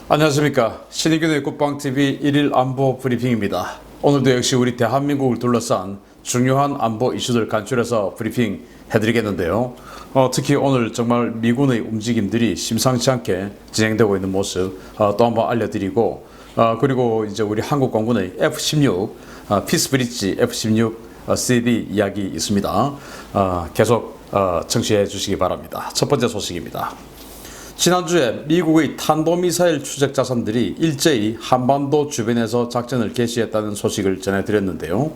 안녕하십니까. 신의균의 국방TV 1일 안보 브리핑입니다. 오늘도 역시 우리 대한민국을 둘러싼 중요한 안보 이슈들 간추려서 브리핑 해드리겠는데요. 특히 오늘 정말 미군의 움직임들이 심상치 않게 진행되고 있는 모습 또 한번 알려드리고, 그리고 이제 우리 한국 공군의 F-16 피스브릿지 F-16 CD 이야기 있습니다. 계속 청취해 주시기 바랍니다. 첫 번째 소식입니다. 지난주에 미국의 탄도미사일 추적 자산들이 일제히 한반도 주변에서 작전을 개시했다는 소식을 전해드렸는데요.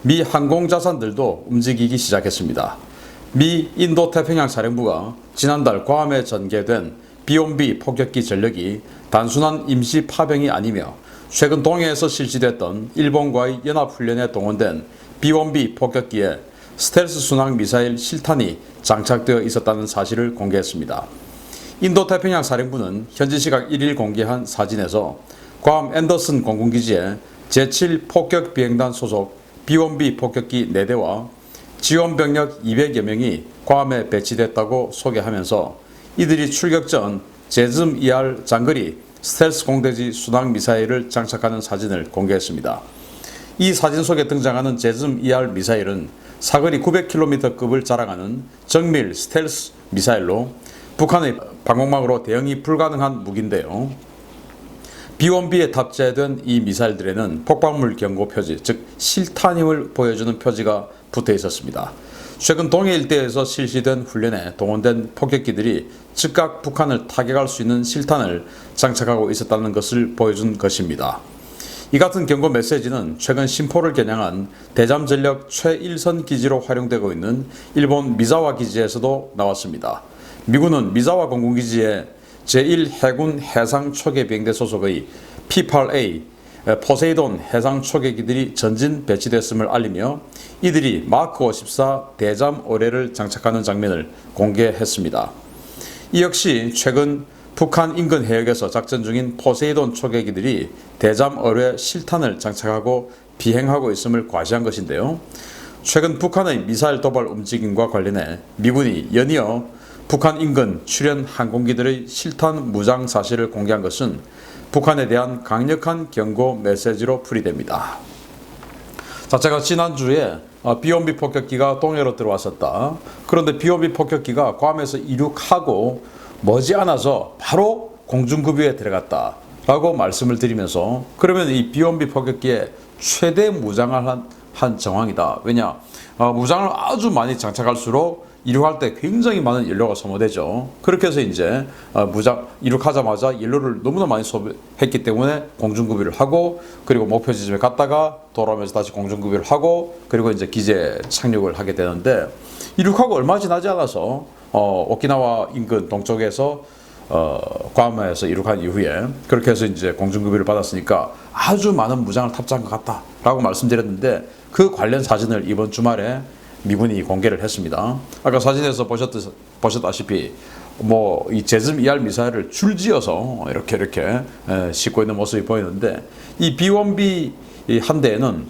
미 항공 자산들도 움직이기 시작했습니다. 미 인도태평양 사령부가 지난달 괌에 전개된 B-1B 폭격기 전력이 단순한 임시 파병이 아니며 최근 동해에서 실시됐던 일본과의 연합훈련에 동원된 B-1B 폭격기에 스텔스 순항 미사일 실탄이 장착되어 있었다는 사실을 공개했습니다. 인도태평양 사령부는 현지 시각 1일 공개한 사진에서 괌 앤더슨 공군기지에 제7 폭격 비행단 소속 B-1B 폭격기 4대와 지원병력 200여 명이 괌에 배치됐다고 소개하면서 이들이 출격 전 제즘 ER 장거리 스텔스 공대지 순항 미사일을 장착하는 사진을 공개했습니다. 이 사진 속에 등장하는 제즘 ER 미사일은 사거리 900km급을 자랑하는 정밀 스텔스 미사일로 북한의 방공망으로 대응이 불가능한 무기인데요. B-1B에 탑재된 이 미사일들에는 폭발물 경고 표지, 즉 실탄임을 보여주는 표지가 붙어 있었습니다. 최근 동해 일대에서 실시된 훈련에 동원된 폭격기들이 즉각 북한을 타격할 수 있는 실탄을 장착하고 있었다는 것을 보여준 것입니다. 이 같은 경고 메시지는 최근 심포를 겨냥한 대잠전력 최일선 기지로 활용되고 있는 일본 미자와 기지에서도 나왔습니다. 미군은 미자와 공군기지에 제1해군 해상초계비행대 소속의 P-8A 포세이돈 해상초계기들이 전진 배치됐음을 알리며 이들이 마크 54 대잠 어뢰를 장착하는 장면을 공개했습니다. 이 역시 최근 북한 인근 해역에서 작전 중인 포세이돈 초계기들이 대잠 어뢰 실탄을 장착하고 비행하고 있음을 과시한 것인데요. 최근 북한의 미사일 도발 움직임과 관련해 미군이 연이어 북한 인근 출현 항공기들의 실탄 무장 사실을 공개한 것은 북한에 대한 강력한 경고 메시지로 풀이됩니다. 자, 제가 지난주에 B-1B 폭격기가 동해로 들어왔었다. 그런데 B-1B 폭격기가 괌에서 이륙하고 머지않아서 바로 공중급유에 들어갔다 라고 말씀을 드리면서, 그러면 이 B-1B 폭격기의 최대 무장을 한 정황이다. 왜냐? 무장을 아주 많이 장착할수록 이륙할 때 굉장히 많은 연료가 소모되죠. 그렇게 해서 이제 이륙하자마자 연료를 너무나 많이 소비했기 때문에 공중급유를 하고, 그리고 목표 지점에 갔다가 돌아오면서 다시 공중급유를 하고, 그리고 이제 기지에 착륙을 하게 되는데, 이륙하고 얼마 지나지 않아서 오키나와 인근 동쪽에서 괌에서 이륙한 이후에 그렇게 해서 이제 공중급유를 받았으니까 아주 많은 무장을 탑재한 것 같다라고 말씀드렸는데, 그 관련 사진을 이번 주말에 미군이 공개를 했습니다. 아까 사진에서 보셨다시피 이 제즘 ER 미사일을 줄지어서 이렇게 싣고 있는 모습이 보이는데, 이 B-1B 한 대에는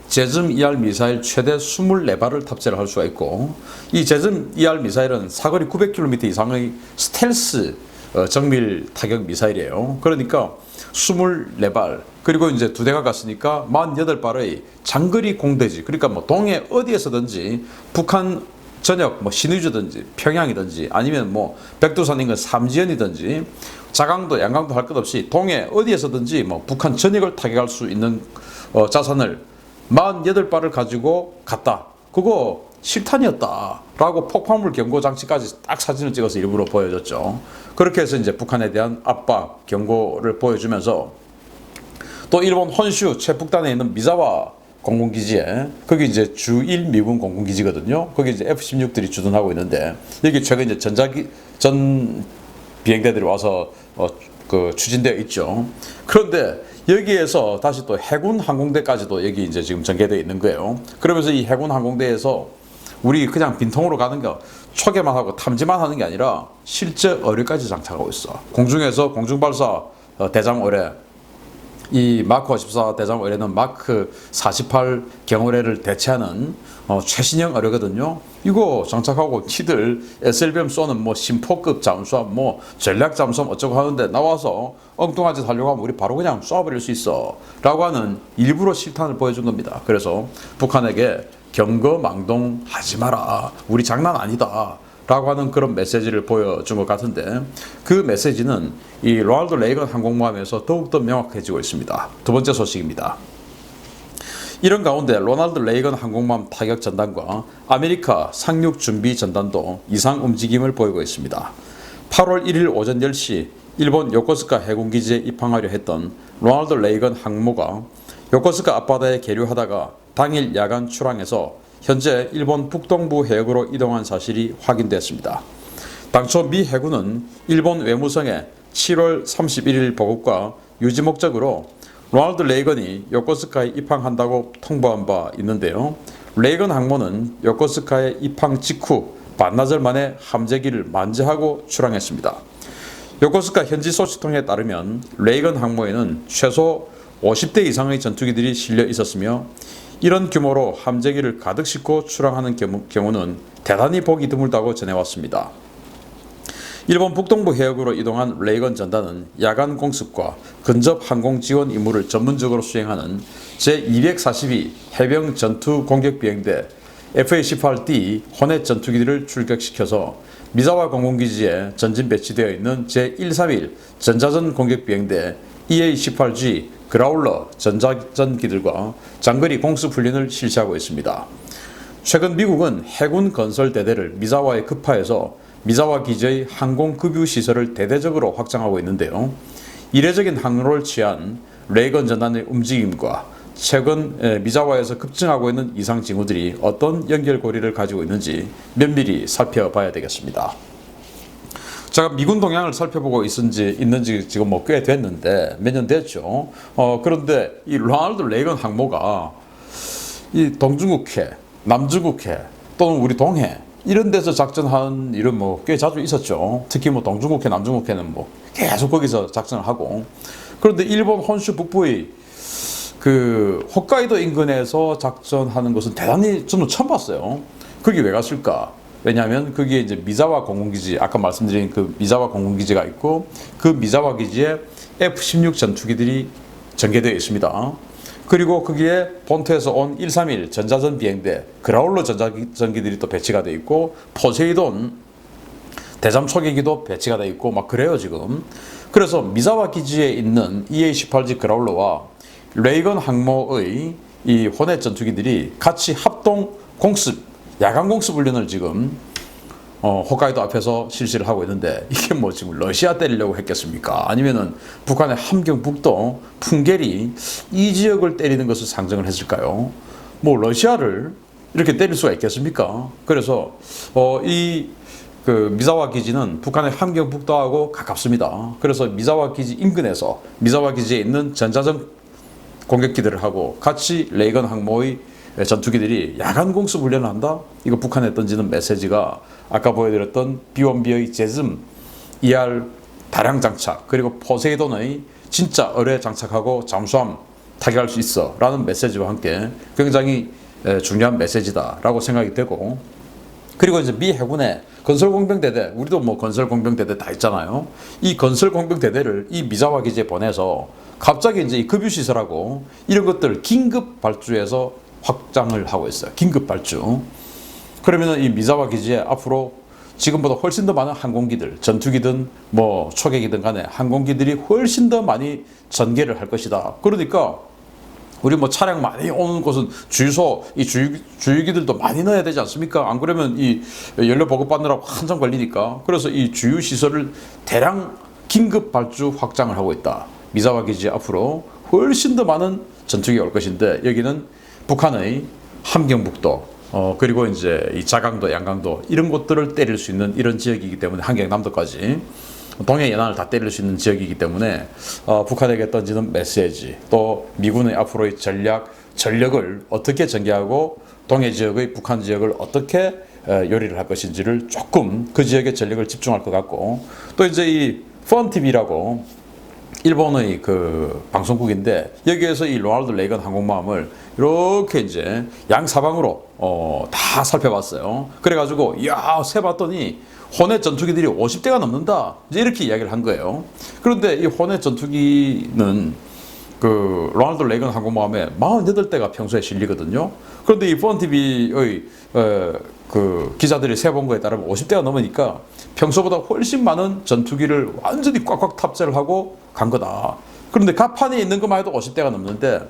제즘 ER 미사일 최대 24발을 탑재를 할 수가 있고, 이 제즘 ER 미사일은 사거리 900km 이상의 스텔스 정밀 타격 미사일이에요. 그러니까 24발, 그리고 이제 2대가 갔으니까 48발의 장거리 공대지, 그러니까 동해 어디에서든지 북한 전역 신의주든지 평양이든지 아니면 백두산 인근 삼지연이든지 자강도 양강도 할 것 없이 동해 어디에서든지 북한 전역을 타격할 수 있는 자산을 48발을 가지고 갔다. 그거 실탄이었다 라고 폭발물 경고 장치까지 딱 사진을 찍어서 일부러 보여줬죠. 그렇게 해서 이제 북한에 대한 압박 경고를 보여주면서, 또 일본 혼슈 최북단에 있는 미자와 공군기지에, 거기 이제 주1 미군 공군기지거든요. 거기 이제 F-16들이 주둔하고 있는데, 여기 최근 이제 전 비행대들이 와서 추진되어 있죠. 그런데 여기에서 다시 또 해군 항공대까지도 여기 이제 지금 전개되어 있는 거예요. 그러면서 이 해군 항공대에서 우리 그냥 빈통으로 가는 거, 초계만 하고 탐지만 하는 게 아니라 실제 어뢰까지 장착하고 있어. 공중에서 공중발사 대잠 어뢰, 이 마크 54 대잠 의뢰는 마크 48 경호뢰를 대체하는 최신형 의뢰거든요. 이거 장착하고 니들 SLBM 쏘는 뭐 심포급 잠수함, 뭐 전략 잠수함 어쩌고 하는데 나와서 엉뚱한 짓 하려고 하면 우리 바로 그냥 쏴버릴 수 있어 라고 하는 일부러 실탄을 보여준 겁니다. 그래서 북한에게 경거망동 하지 마라, 우리 장난 아니다 라고 하는 그런 메시지를 보여준 것 같은데, 그 메시지는 이 로널드 레이건 항공모함에서 더욱더 명확해지고 있습니다. 두 번째 소식입니다. 이런 가운데 로널드 레이건 항공모함 타격 전단과 아메리카 상륙 준비 전단도 이상 움직임을 보이고 있습니다. 8월 1일 오전 10시 일본 요코스카 해군기지에 입항하려 했던 로널드 레이건 항모가 요코스카 앞바다에 계류하다가 당일 야간 출항해서 현재 일본 북동부 해역으로 이동한 사실이 확인됐습니다. 당초 미 해군은 일본 외무성에 7월 31일 보급과 유지 목적으로 로널드 레이건이 요코스카에 입항한다고 통보한 바 있는데요. 레이건 항모는 요코스카에 입항 직후 반나절 만에 함재기를 만재하고 출항했습니다. 요코스카 현지 소식통에 따르면 레이건 항모에는 최소 50대 이상의 전투기들이 실려 있었으며 이런 규모로 함재기를 가득 싣고 출항하는 경우는 대단히 보기 드물다고 전해왔습니다. 일본 북동부 해역으로 이동한 레이건 전단은 야간 공습과 근접 항공 지원 임무를 전문적으로 수행하는 제242 해병 전투 공격 비행대 FA-18D 호넷 전투기들을 출격시켜서 미사와 공군기지에 전진 배치되어 있는 제131 전자전 공격 비행대 EA-18G 그라울러 전자전기들과 장거리 공습 훈련을 실시하고 있습니다. 최근 미국은 해군 건설대대를 미사와에 급파해서 미사와 기지의 항공급유 시설을 대대적으로 확장하고 있는데요. 이례적인 항로를 취한 레이건 전단의 움직임과 최근 미사와에서 급증하고 있는 이상 징후들이 어떤 연결고리를 가지고 있는지 면밀히 살펴봐야 되겠습니다. 제가 미군 동향을 살펴보고 있는지 지금 뭐 꽤 됐는데, 몇 년 됐죠. 그런데 이 로널드 레이건 항모가 이 동중국해, 남중국해 또는 우리 동해 이런 데서 작전하는 일은 뭐 꽤 자주 있었죠. 특히 뭐 동중국해, 남중국해는 뭐 계속 거기서 작전을 하고, 그런데 일본 혼슈 북부의 그 홋카이도 인근에서 작전하는 것은 대단히 저는 처음 봤어요. 거기 왜 갔을까? 왜냐하면 거기에 이제 미사와 공군기지, 아까 말씀드린 그 미사와 공군기지가 있고 그 미사와 기지에 F-16 전투기들이 전개되어 있습니다. 그리고 거기에 본토에서 온 131 전자전 비행대 그라울러 전자전기들이 또 배치가 되어 있고 포세이돈 대잠 초계기도 배치가 되어 있고 막 그래요 지금. 그래서 미사와 기지에 있는 EA-18G 그라울러와 레이건 항모의 이 호넷 전투기들이 같이 합동 공습 야간 공습 훈련을 지금 홋카이도 앞에서 실시를 하고 있는데, 이게 뭐 지금 러시아 때리려고 했겠습니까? 아니면은 북한의 함경북도 풍계리 이 지역을 때리는 것을 상정을 했을까요? 뭐 러시아를 이렇게 때릴 수가 있겠습니까? 그래서 이 그 미사와 기지는 북한의 함경북도하고 가깝습니다. 그래서 미사와 기지 인근에서 미사와 기지에 있는 전자전 공격기들을 하고 같이 레이건 항모의 전투기들이 야간 공습 훈련을 한다? 이거 북한에 던지는 메시지가 아까 보여드렸던 B1B의 제즘 ER 다량 장착, 그리고 포세이돈의 진짜 어뢰 장착하고 잠수함 타격할 수 있어 라는 메시지와 함께 굉장히 중요한 메시지다 라고 생각이 되고, 그리고 이제 미 해군의 건설공병대대, 우리도 뭐 건설공병대대 다 있잖아요. 이 건설공병대대를 이 미사와 기지에 보내서 갑자기 이제 이 급유시설하고 이런 것들을 긴급 발주해서 확장을 하고 있어요. 긴급 발주. 그러면은 이 미사와 기지에 앞으로 지금보다 훨씬 더 많은 항공기들, 전투기든 뭐 초계기든 간에 항공기들이 훨씬 더 많이 전개를 할 것이다. 그러니까 우리 뭐 차량 많이 오는 곳은 주유소, 이 주유기들도 많이 넣어야 되지 않습니까? 안 그러면 이 연료 보급받느라고 한참 걸리니까. 그래서 이 주유 시설을 대량 긴급 발주 확장을 하고 있다. 미사와 기지 앞으로 훨씬 더 많은 전투기가 올 것인데, 여기는 북한의 함경북도, 그리고 이제 이 자강도, 양강도 이런 곳들을 때릴 수 있는 이런 지역이기 때문에, 한경남도까지 동해 연안을 다 때릴 수 있는 지역이기 때문에 북한에게 던지는 메시지, 또 미군의 앞으로의 전력을 어떻게 전개하고 동해 지역의 북한 지역을 어떻게 요리를 할 것인지를 조금 그 지역의 전력을 집중할 것 같고, 또 이제 이 펀TV라고 일본의 그 방송국인데 여기에서 이 로널드 레이건 항공모함을 이렇게 이제 양사방으로 다 살펴봤어요. 그래가지고 야 세봤더니 호넷 전투기들이 50대가 넘는다 이제 이렇게 이야기를 한 거예요. 그런데 이 호넷 전투기는 그 로널드 레이건 항공모함에 48대가 평소에 실리거든요. 그런데 이 펀TV의 그 기자들이 세본 거에 따르면 50대가 넘으니까 평소보다 훨씬 많은 전투기를 완전히 꽉꽉 탑재를 하고 간 거다. 그런데 갑판에 있는 것만 해도 50대가 넘는데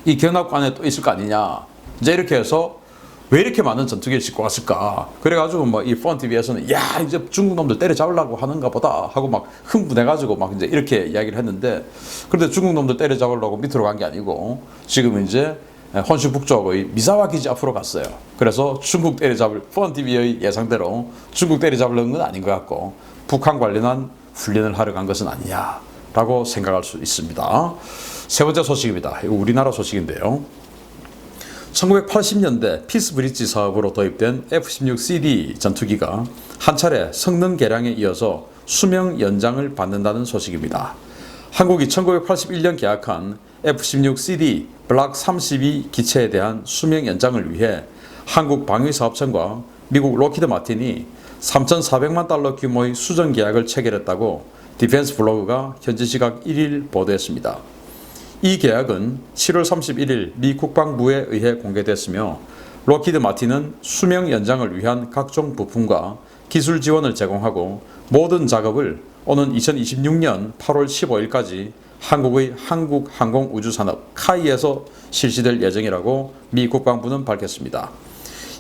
이 견납관에 또 있을 거 아니냐. 이제 이렇게 해서 왜 이렇게 많은 전투기를 싣고 왔을까? 그래가지고 뭐 이 펀TV에서는 야 이제 중국 놈들 때려잡으려고 하는가 보다 하고 막 흥분해가지고 막 이제 이렇게 이야기를 했는데 그런데 중국 놈들 때려잡으려고 밑으로 간 게 아니고 지금 이제 혼슈 북쪽의 미사와 기지 앞으로 갔어요. 그래서 중국 때려잡을 펀TV의 예상대로 중국 때려잡으려는 건 아닌 것 같고 북한 관련한 훈련을 하러 간 것은 아니냐라고 생각할 수 있습니다. 세 번째 소식입니다. 이거 우리나라 소식인데요. 1980년대 피스브릿지 사업으로 도입된 F-16CD 전투기가 한 차례 성능 개량에 이어서 수명 연장을 받는다는 소식입니다. 한국이 1981년 계약한 F-16CD 블락 32 기체에 대한 수명 연장을 위해 한국 방위사업청과 미국 로키드 마틴이 3,400만 달러 규모의 수정 계약을 체결했다고 디펜스 블로그가 현지 시각 1일 보도했습니다. 이 계약은 7월 31일 미 국방부에 의해 공개됐으며 로키드 마틴은 수명 연장을 위한 각종 부품과 기술 지원을 제공하고 모든 작업을 오는 2026년 8월 15일까지 한국의 한국항공우주산업 카이에서 실시될 예정이라고 미 국방부는 밝혔습니다.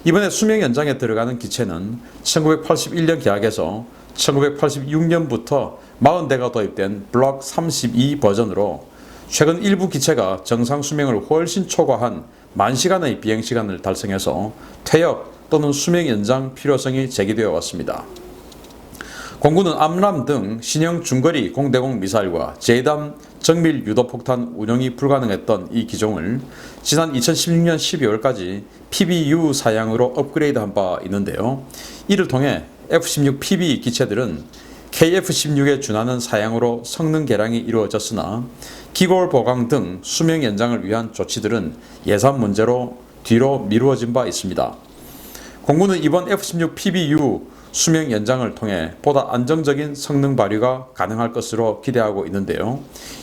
이번에 수명 연장에 들어가는 기체는 1981년 계약에서 1986년부터 40대가 도입된 블록 32 버전으로 최근 일부 기체가 정상 수명을 훨씬 초과한 10,000시간의 비행시간을 달성해서 퇴역 또는 수명 연장 필요성이 제기되어 왔습니다. 공군은 암람 등 신형 중거리 공대공 미사일과 제이담 정밀 유도폭탄 운용이 불가능했던 이 기종을 지난 2016년 12월까지 PBU 사양으로 업그레이드한 바 있는데요. 이를 통해 F-16 PB 기체들은 KF-16에 준하는 사양으로 성능 개량이 이루어졌으나 기골 보강 등 수명 연장을 위한 조치들은 예산 문제로 뒤로 미루어진 바 있습니다. 공군은 이번 F-16 PBU 수명 연장을 통해 보다 안정적인 성능 발휘가 가능할 것으로 기대하고 있는데요.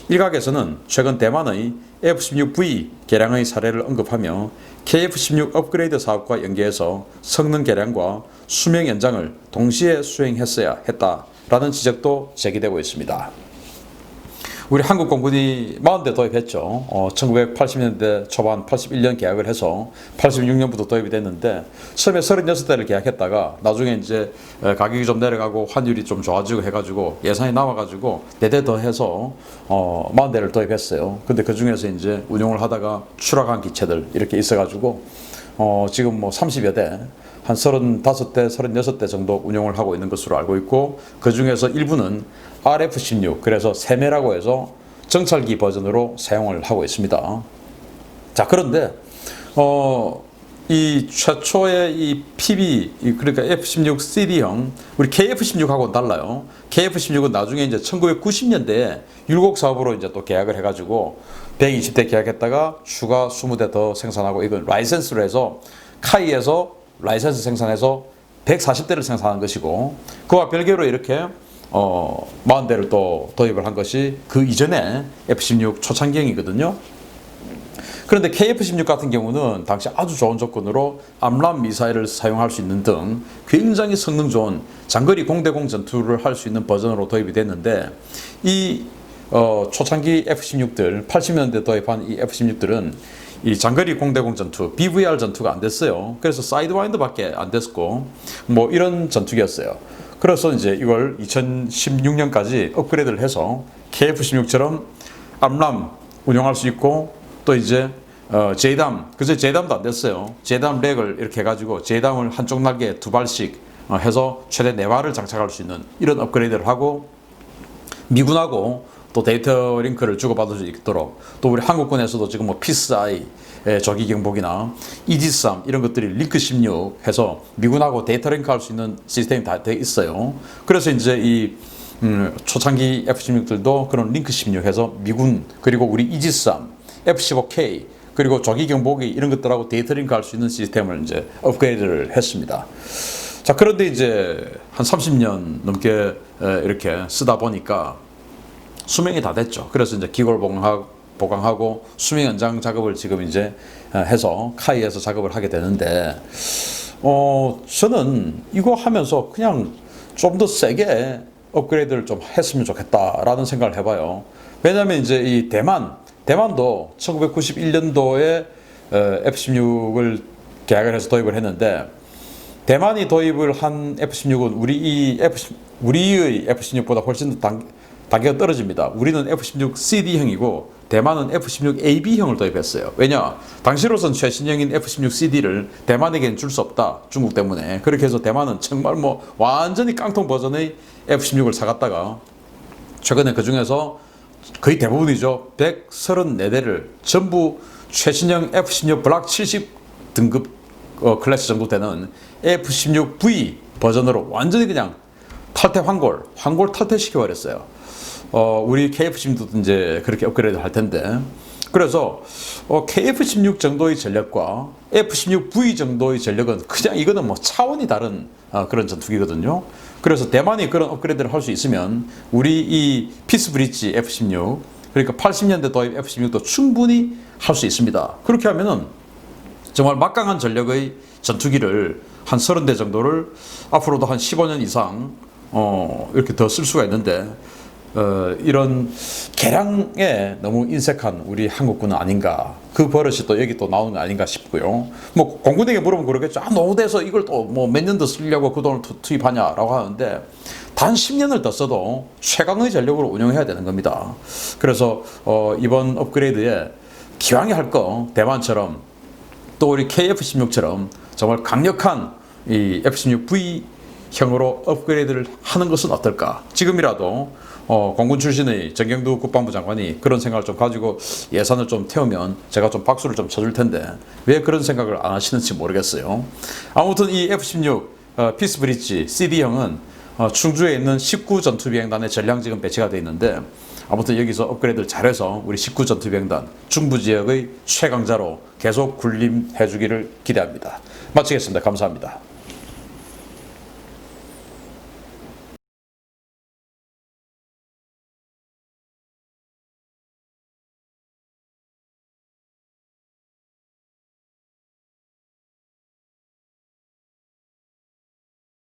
일각에서는 최근 대만의 F-16V 개량의 사례를 언급하며 KF-16 업그레이드 사업과 연계해서 성능 개량과 수명 연장을 동시에 수행했어야 했다라는 지적도 제기되고 있습니다. 우리 한국 공군이 40대 도입했죠. 1980년대 초반 81년 계약을 해서 86년부터 도입이 됐는데 처음에 36대를 계약했다가 나중에 이제 가격이 좀 내려가고 환율이 좀 좋아지고 해가지고 예산이 남아가지고 4대 더 해서 40대를 도입했어요. 근데 그 중에서 이제 운용을 하다가 추락한 기체들 이렇게 있어가지고 지금 뭐 30여 대 한 35대, 36대 정도 운용을 하고 있는 것으로 알고 있고 그 중에서 일부는 RF-16 그래서 세매라고 해서 정찰기 버전으로 사용을 하고 있습니다. 자 그런데 이 최초의 이 PB 그러니까 F-16CD형 우리 KF-16하고는 달라요. KF-16은 나중에 이제 1990년대에 율곡 사업으로 이제 또 계약을 해가지고 120대 계약했다가 추가 20대 더 생산하고 이건 라이센스로 해서 카이에서 라이센스 생산해서 140대를 생산한 것이고 그와 별개로 이렇게 40대를 또 도입을 한 것이 그 이전에 F-16 초창기형이거든요. 그런데 KF-16 같은 경우는 당시 아주 좋은 조건으로 암람 미사일을 사용할 수 있는 등 굉장히 성능 좋은 장거리 공대공 전투를 할 수 있는 버전으로 도입이 됐는데 이 초창기 F-16들 80년대 도입한 이 F-16들은 이 장거리 공대공 전투, BVR 전투가 안 됐어요. 그래서 사이드와인드밖에 안 됐고 뭐 이런 전투기였어요. 그래서 이제 이걸 2016년까지 업그레이드를 해서 KF-16처럼 암람 운용할 수 있고 또 이제 제이담, 그래서 제이담도 안 됐어요. 제이담 렉을 이렇게 해가지고 제이담을 한쪽 날개에 2발씩 해서 최대 4발을 장착할 수 있는 이런 업그레이드를 하고 미군하고 또 데이터 링크를 주고받을 수 있도록 또 우리 한국군에서도 지금 뭐 피스아이 조기 경보기나 이지스함 이런 것들이 링크 16 해서 미군하고 데이터 링크 할 수 있는 시스템이 다 돼 있어요. 그래서 이제 이 초창기 F-16들도 그런 링크 16 해서 미군 그리고 우리 이지스함, F-15K 그리고 조기 경보기 이런 것들하고 데이터 링크할 수 있는 시스템을 이제 업그레이드를 했습니다. 자, 그런데 이제 한 30년 넘게 이렇게 쓰다 보니까 수명이 다 됐죠. 그래서 이제 기골 보강하고 수명 연장 작업을 지금 이제 해서 카이에서 작업을 하게 되는데, 저는 이거 하면서 그냥 좀 더 세게 업그레이드를 좀 했으면 좋겠다라는 생각을 해봐요. 왜냐하면 이제 이 대만도 1991년도에 F-16을 계약을 해서 도입을 했는데, 대만이 도입을 한 F-16은 우리의 F-16보다 훨씬 더 단계가 떨어집니다. 우리는 F-16CD형이고 대만은 F-16AB형을 도입했어요. 왜냐? 당시로선 최신형인 F-16CD를 대만에게는 줄 수 없다. 중국 때문에. 그렇게 해서 대만은 정말 완전히 깡통 버전의 F-16을 사갔다가 최근에 그 중에서 거의 대부분이죠. 134대를 전부 최신형 F-16 블락 70 등급 클래스 정도 되는 F-16V 버전으로 완전히 그냥 환골 탈퇴시켜 버렸어요. 우리 KF-16도 이제 그렇게 업그레이드 할 텐데, 그래서 KF-16 정도의 전력과 F-16V 정도의 전력은 그냥 이거는 차원이 다른 그런 전투기거든요. 그래서 대만이 그런 업그레이드를 할 수 있으면 우리 이 피스 브릿지 F-16, 그러니까 80년대 도입 F-16도 충분히 할 수 있습니다. 그렇게 하면은 정말 막강한 전력의 전투기를 한 30대 정도를 앞으로도 한 15년 이상 이렇게 더 쓸 수가 있는데, 이런 개량에 너무 인색한 우리 한국군은 아닌가, 그 버릇이 또 여기 또 나오는 거 아닌가 싶고요. 공군에게 물어보면 그러겠죠. 노후돼서 이걸 또 몇 년 더 쓰려고 그 돈을 투입하냐라고 하는데, 단 10년을 더 써도 최강의 전력으로 운영해야 되는 겁니다. 그래서 이번 업그레이드에 기왕에 할 거 대만처럼 또 우리 KF-16처럼 정말 강력한 이 F-16V 형으로 업그레이드를 하는 것은 어떨까? 지금이라도 공군 출신의 정경두 국방부 장관이 그런 생각을 좀 가지고 예산을 좀 태우면 제가 좀 박수를 좀 쳐줄 텐데 왜 그런 생각을 안 하시는지 모르겠어요. 아무튼 이 F-16 피스 브릿지 CD형은 충주에 있는 19 전투비행단의 전량 지금 배치가 되어 있는데, 아무튼 여기서 업그레이드를 잘해서 우리 19 전투비행단 중부 지역의 최강자로 계속 군림해 주기를 기대합니다. 마치겠습니다. 감사합니다.